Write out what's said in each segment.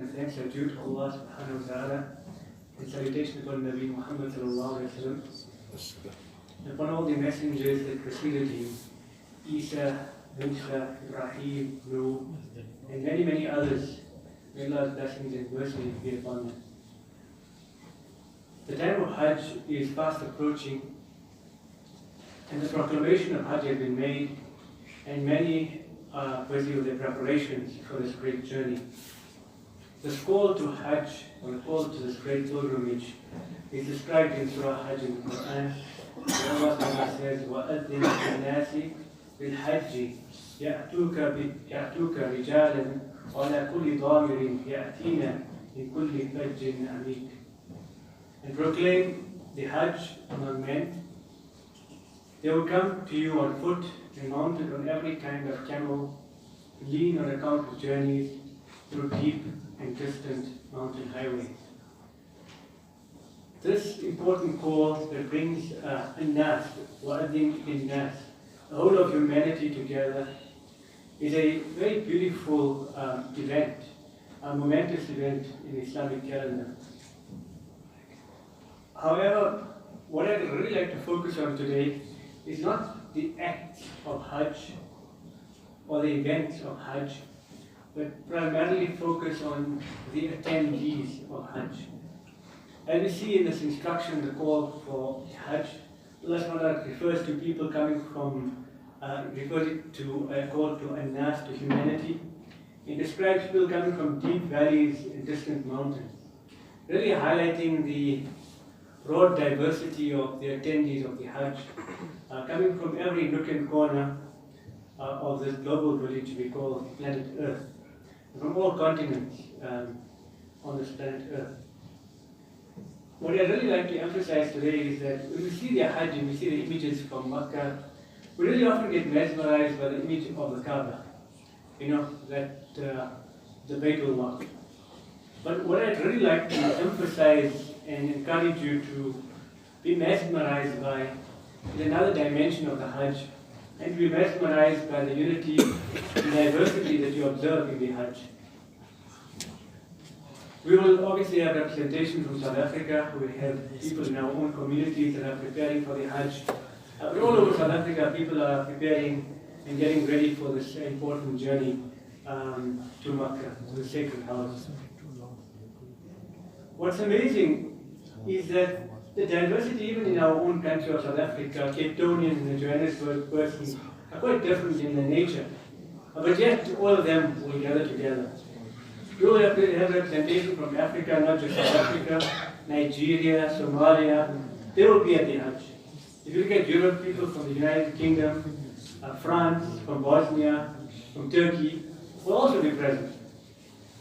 Thanks are due to Allah subhanahu wa ta'ala, and salutation upon Nabi Muhammad sallallahu alayhi wa sallam, upon all the messengers that preceded him, Isa, Musa, Ibrahim, Nuh, and many, many others. May Allah's blessings and mercy be upon them. The time of Hajj is fast approaching, and the proclamation of Hajj has been made, and many are busy with their preparations for this great journey. The call to Hajj, or the call to this great pilgrimage, is described in Surah Hajj in the Quran. Allah Ta'ala says, وَأَذِّنْ لِلنَّاسِ بِالْحَجِّ يَأْتُوكَ رِجَالًا وَعَلَى كُلِّ ضَامِرٍ يَأْتِينَ مِنْ كُلِّ فَجٍّ عَمِيقٍ. And proclaim the Hajj among men. They will come to you on foot and mounted on every kind of camel, lean on account of journeys through deep and distant mountain highways. This important call that brings an-nas, wa'adhin lin-nas, the whole of humanity together, is a very beautiful event, a momentous event in the Islamic calendar. However, what I'd really like to focus on today is not the acts of Hajj or the events of Hajj, but primarily focus on the attendees of Hajj. As we see in this instruction, the call for Hajj, Allah SWT refers to people coming from, refers to a call to an-nas, to humanity. It describes people coming from deep valleys and distant mountains, really highlighting the broad diversity of the attendees of the Hajj, coming from every nook and corner of this global village we call planet Earth, from all continents on this planet Earth. What I'd really like to emphasize today is that when we see the Hajj and we see the images from Makkah, we really often get mesmerized by the image of the Kaaba, that the Baytullah. But what I'd really like to emphasize and encourage you to be mesmerized by is another dimension of the Hajj, and be mesmerized by the unity and diversity that you observe in the Hajj. We will obviously have representation from South Africa. We have people in our own communities that are preparing for the Hajj. But all over South Africa, people are preparing and getting ready for this important journey to Makkah, to the sacred house. What's amazing is that the diversity even in our own country of South Africa, Cape Townians and the Johannesburg persons are quite different in their nature. But yet all of them will gather together. We will have representation from Africa, not just South Africa, Nigeria, Somalia. They will be at the Hajj. If you look at Europe, people from the United Kingdom, France, from Bosnia, from Turkey, will also be present.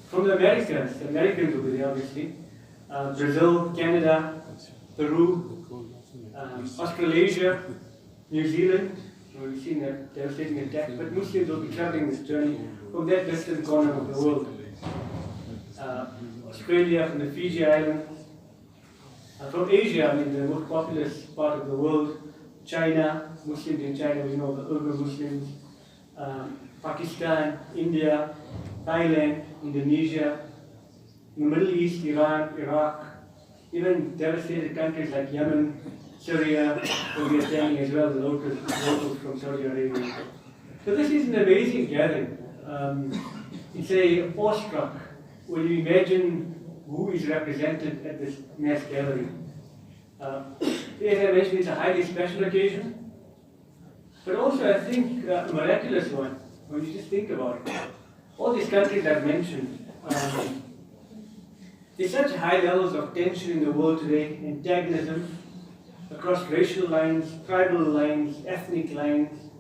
From the Americas, the Americans will be there obviously. Brazil, Canada, Peru, Australasia, New Zealand. We've seen a devastating attack, but Muslims will be traveling this journey from that distant corner of the world. Australia, from the Fiji Islands. From Asia, the most populous part of the world. China, Muslims in China, we know the Uyghur Muslims. Pakistan, India, Thailand, Indonesia. In the Middle East, Iran, Iraq, even devastated countries like Yemen, Syria, will be attending as well, the locals from Saudi Arabia. So this is an amazing gathering. It's a awestruck when you imagine who is represented at this mass gathering. As I mentioned, it's a highly special occasion, but also I think a miraculous one when you just think about it. All these countries I've mentioned, there's such high levels of tension in the world today, antagonism across racial lines, tribal lines, ethnic lines.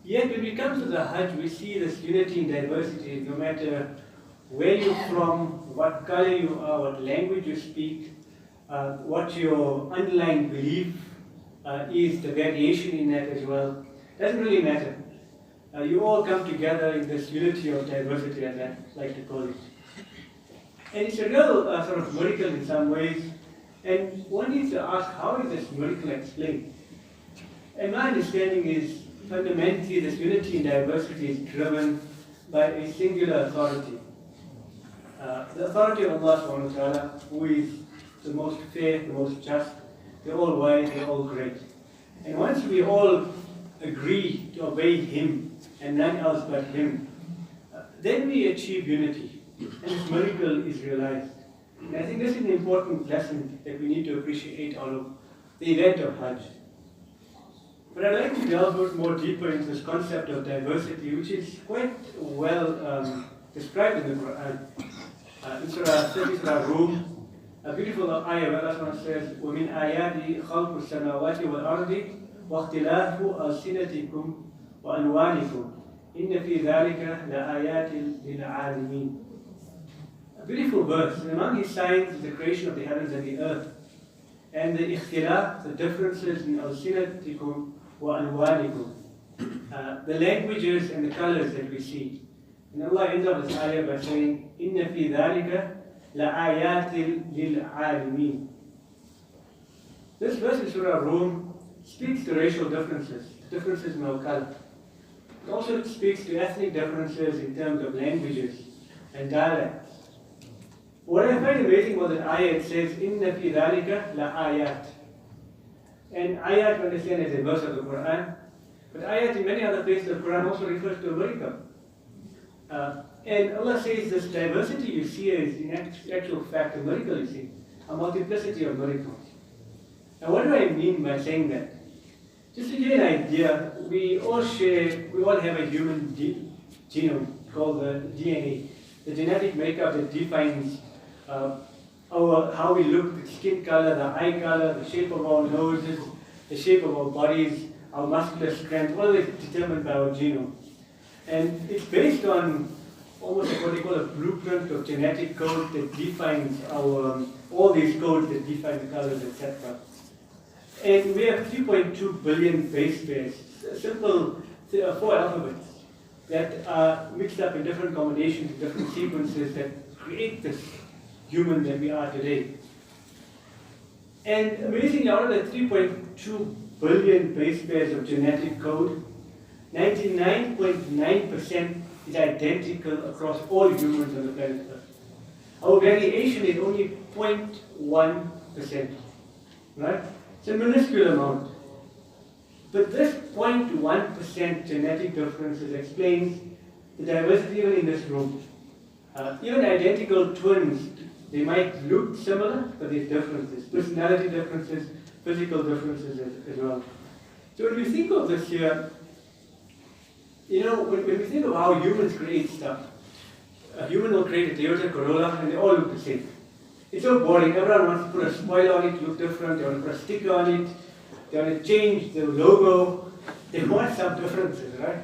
Yet when we come to the Hajj, we see this unity and diversity, no matter where you're from, what color you are, what language you speak, what your underlying belief is, the variation in that as well. Doesn't really matter. You all come together in this unity of diversity, as I like to call it. And it's a real sort of miracle in some ways. And one needs to ask, how is this miracle explained? And my understanding is fundamentally this unity and diversity is driven by a singular authority. the authority of Allah subhanahu wa ta'ala, who is the most fair, the most just, they're all wise, they're all great. And once we all agree to obey Him and none else but Him, then we achieve unity, and this miracle is realized. And I think this is an important lesson that we need to appreciate out of the event of Hajj. But I'd like to delve a bit more deeper into this concept of diversity, which is quite well described in the Quran. In Surah 30, Surah Rum, a beautiful ayah where Allah says, وَمِنْ آيَاتِ خَلْقُ السَّمَاوَاتِ وَالْأَرْضِ وَاخْتِلَافُ أَلْسِنَتِكُمْ وَأَلْوَانِكُمْ إِنَّ فِي ذَلِكَ لَآيَاتٍ لِلْعَالِمِينَ. A beautiful verse. And among His signs is the creation of the heavens and the earth. And the ikhtilaf, the differences in أَلْسِنَتِكُمْ وَأَلْوَانِكُمْ. The languages and the colors that we see. And Allah ends up this ayah by saying, إِنَّ فِي ذَلِكَ لَآيَاتٍ لِلْعَالِمِينَ. This verse in Surah Rum speaks to racial differences in our color. It also speaks to ethnic differences in terms of languages and dialects. What I find amazing was that ayat, it says, Inna fi dhalika la ayat. And ayat, we understand, is a verse of the Quran. But ayat in many other places of the Quran also refers to a miracle. And Allah says this diversity you see is in actual fact a miracle, you see. A multiplicity of miracles. Now what do I mean by saying that? Just to give you an idea, we all have a human genome called the DNA. The genetic makeup that defines how we look, the skin color, the eye color, the shape of our noses, the shape of our bodies, our muscular strength, all is determined by our genome. And it's based on almost like what they call a blueprint of genetic code that defines all these codes that define the colors, etc. And we have 3.2 billion base pairs, simple 4 alphabets that are mixed up in different combinations, different sequences that create this human that we are today. And amazingly, out of the 3.2 billion base pairs of genetic code, 99.9% is identical across all humans on the planet Earth. Our variation is only 0.1%, right? It's a minuscule amount. But this 0.1% genetic differences explains the diversity even in this room. Even identical twins, they might look similar, but there's differences. Personality differences, physical differences as well. So when we think of this here, when we think of how humans create stuff, a human will create a Toyota Corolla and they all look the same. It's so boring. Everyone wants to put a spoiler on it to look different. They want to put a sticker on it. They want to change the logo. They want some differences, right?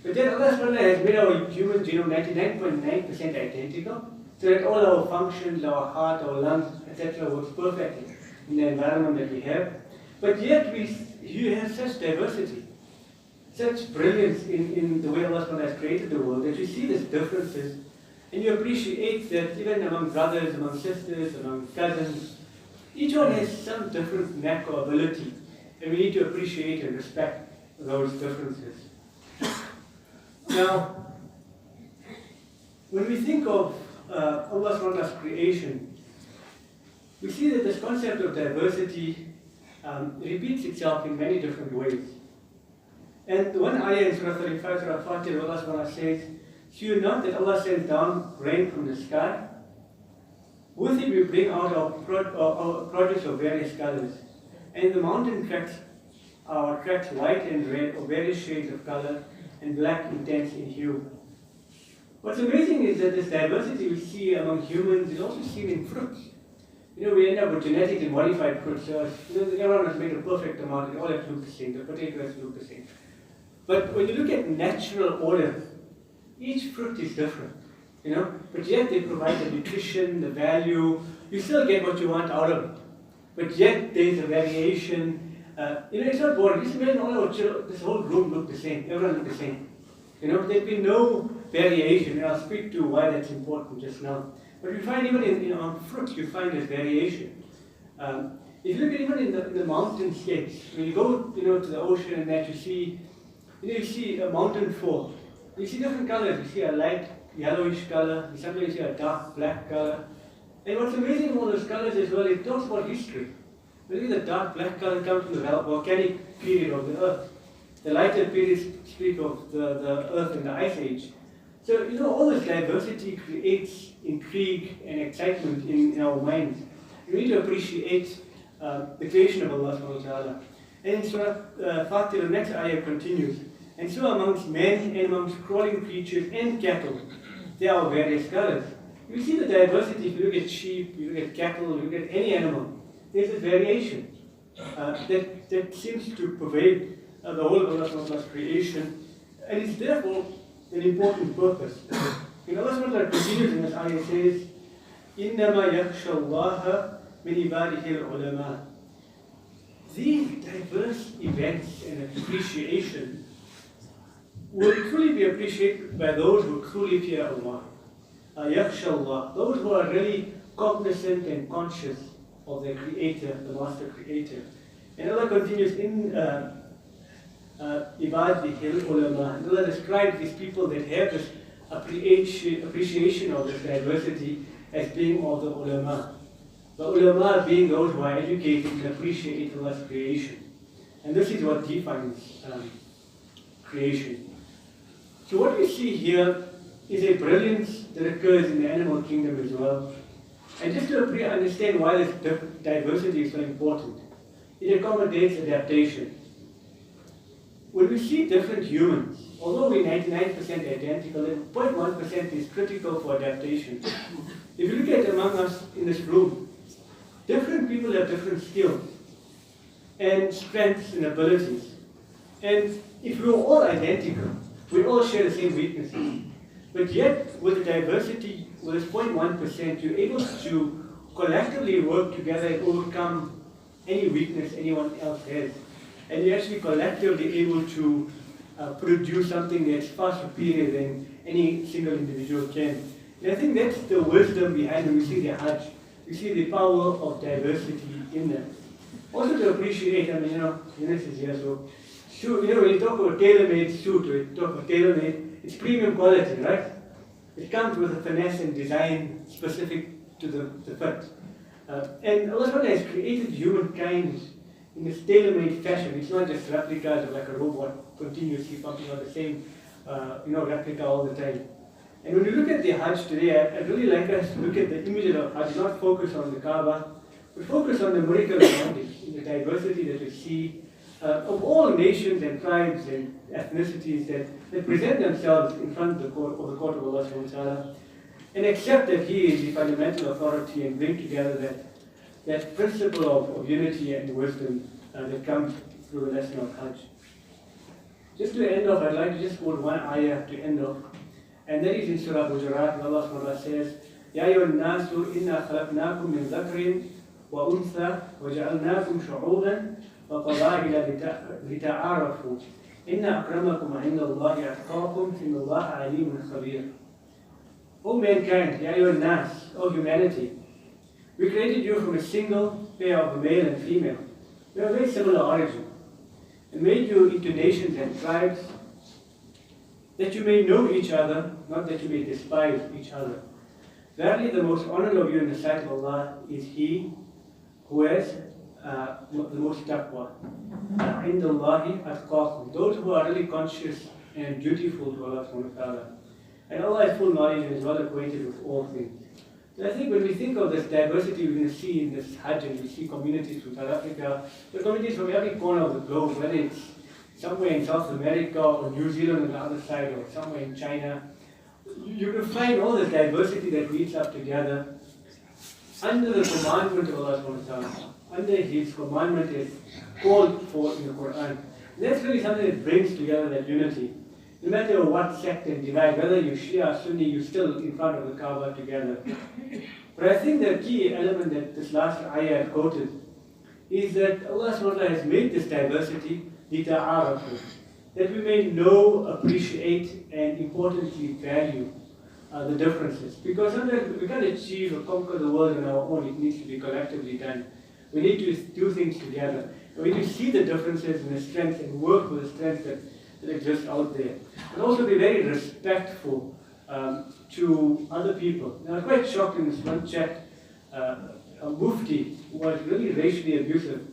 But then Allah subhanahu has made our human genome 99.9% identical, so that all our functions, our heart, our lungs, etc. works perfectly in the environment that we have. But yet you have such diversity, such brilliance in the way Allah subhanahu has created the world, that you see these differences. And you appreciate that even among brothers, among sisters, among cousins, each one has some different knack or ability. And we need to appreciate and respect those differences. Now, when we think of Allah subhanahu creation, we see that this concept of diversity repeats itself in many different ways. And the one ayah in Surah 35, Surah Fatih, Allah subhanahu says, "See you not that Allah sends down rain from the sky? With it we bring out our produce of various colors, and the mountain tracks are tracks white and red of various shades of color, and black intense in hue." What's amazing is that this diversity we see among humans is also seen in fruits. We end up with genetically modified fruits. Everyone has made a perfect amount, they all have to look the same, the potatoes look the same. But when you look at natural order, each fruit is different, but yet they provide the nutrition, the value. You still get what you want out of it, but yet there is a variation. It's not boring. Just imagine all our children, this whole room look the same, everyone look the same. There'd be no variation, and I'll speak to why that's important just now. But you find even on fruit, you find this variation. If you look at even in the mountainscapes, when you go to the ocean and that you see a mountain fall. You see different colors. You see a light yellowish color, sometimes you see a dark black color. And what's amazing about those colors as well, it talks about history. Really the dark black color comes from the volcanic period of the earth. The lighter periods speak of the earth and the ice age. So, all this diversity creates intrigue and excitement in our minds. We need to appreciate the creation of Allah subhanahu wa ta'ala. And in Surah Fatir, the next ayah continues. And so amongst men and amongst crawling creatures and cattle, there are various colors. You see the diversity. If you look at sheep, you look at cattle, you look at any animal, there's a variation that seems to pervade the whole of Allah subhanahu wa ta'ala's creation. And it's therefore an important purpose. Allah subhanahu wa ta'ala continues in this ayah, says, إِنَّمَا يَخْشَى اللَّهَ مِنْ عِبَادِهِ الْعُلَمَاءِ. These diverse events and appreciation will truly be appreciated by those who truly fear Allah. يَخْشَى اللَّهِ, those who are really cognizant and conscious of their Creator, the Master Creator. And Allah continues in Ibadihil Ulama. And Allah describes these people that have this appreciation of this diversity as being of the ulama. The ulama being those who are educated and appreciate Allah's creation. And this is what defines creation. So what we see here is a brilliance that occurs in the animal kingdom as well. And just to understand why this diversity is so important, it accommodates adaptation. When we see different humans, although we're 99% identical, 0.1% is critical for adaptation. If you look at among us in this room, different people have different skills and strengths and abilities. And if we were all identical, we all share the same weaknesses. But yet, with the diversity, with this 0.1%, you're able to collectively work together and overcome any weakness anyone else has. And you're actually collectively able to produce something that's far superior than any single individual can. And I think that's the wisdom behind when we see the Hajj. We see the power of diversity in that. Also to appreciate, Eunice is here, so when you talk about tailor-made suit, or you talk about tailor-made, it's premium quality, right? It comes with a finesse and design specific to the fit. And Allah SWT has created humankind in this tailor-made fashion. It's not just replicas of like a robot continuously pumping out the same replica all the time. And when you look at the Hajj today, I'd really like us to look at the image of Hajj, not focus on the Kaaba, but focus on the miracle around it, in the diversity that we see of all nations and tribes and ethnicities that present themselves in front of the court of Allah subhanahu wa ta'ala, and accept that He is the fundamental authority and bring together that principle of unity and wisdom that comes through the lesson of Hajj. Just to end off, I'd like to just quote one ayah to end off, and that is in Surah Hujurat, where Allah subhanahu wa ta'ala says, يَا أَيُّهَا النَّاسُ إِنَّا خَلَقْنَاكُم مِّن ذَكْرٍ وَأُنثَىٰ وَجَعَلْنَاكُمْ شُعُوبًا وَقَبَائِلَ لِتَعَارَفُوا إِنَّ أَكْرَمَكُمْ عِندَ اللَّهِ أَتْقَاكُمْ إِنَّ اللَّهَ عَلِيمٌ خَبِيرٌ. O mankind, يَا أَيُّهَا النَّاسُ, O humanity, we created you from a single pair of male and female. We have a very similar origin, and made you into nations and tribes, that you may know each other, not that you may despise each other. Verily, the most honored of you in the sight of Allah is he who has the most taqwa. عِنْدَ اللَّهِ أَتْقَاكُمْ, those who are really conscious and dutiful to Allah subhanahu wa ta'ala. And Allah has full knowledge and is well acquainted with all things. So I think when we think of this diversity we're going to see in this Hajj, and we see communities from South Africa, the communities from every corner of the globe, whether it's somewhere in South America or New Zealand on the other side, or somewhere in China, you can find all this diversity that meets up together under the commandment of Allah subhanahu wa ta'ala, under His commandment is called for in the Quran. And that's really something that brings together that unity. No matter what sect and divide, whether you Shia or Sunni, you're still in front of the Kaaba together. But I think the key element that this last ayah I quoted is that Allah subhanahu wa ta'ala has made this diversity لِتَعَارَفُوا, that we may know, appreciate, and importantly value the differences. Because sometimes we can't achieve or conquer the world on our own, it needs to be collectively done. We need to do things together. And we need to see the differences and the strengths and work with the strengths that exist out there. And also be very respectful to other people. And I was quite shocked in this one chat. A mufti was really racially abusive.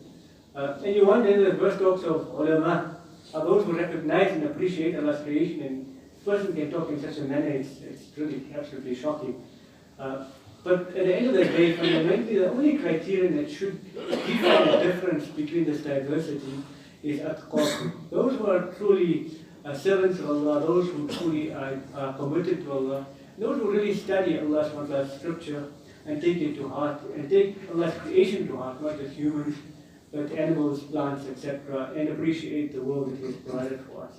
And you wonder, in the verse talks of ulama, are those who recognize and appreciate Allah's creation, and this person can talk in such a manner, it's really absolutely shocking. But at the end of the day, fundamentally, the only criterion that should define the difference between this diversity is atqakum. Those who are truly servants of Allah, those who truly are committed to Allah, those who really study Allah's scripture and take it to heart, and take Allah's creation to heart, not just humans, but animals, plants, etc., and appreciate the world that He has provided for us.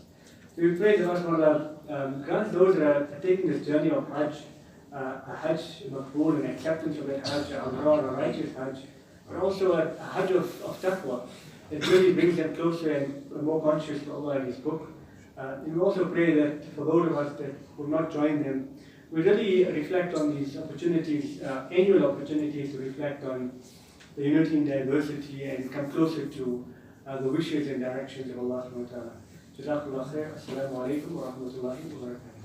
So we pray that Allah grants those that are taking this journey of hajj, a hajj maqbool, an acceptance of that hajj, a righteous hajj, but also a hajj of taqwa that really brings them closer and more conscious of Allah and His book. And we also pray that for those of us that will not join them, we really reflect on these opportunities, annual opportunities to reflect on the unity and diversity and come closer to the wishes and directions of Allah subhanahu wa ta'ala. Jazakallah khair. Assalamu alaikum wa rahmatullahi wa barakatuh.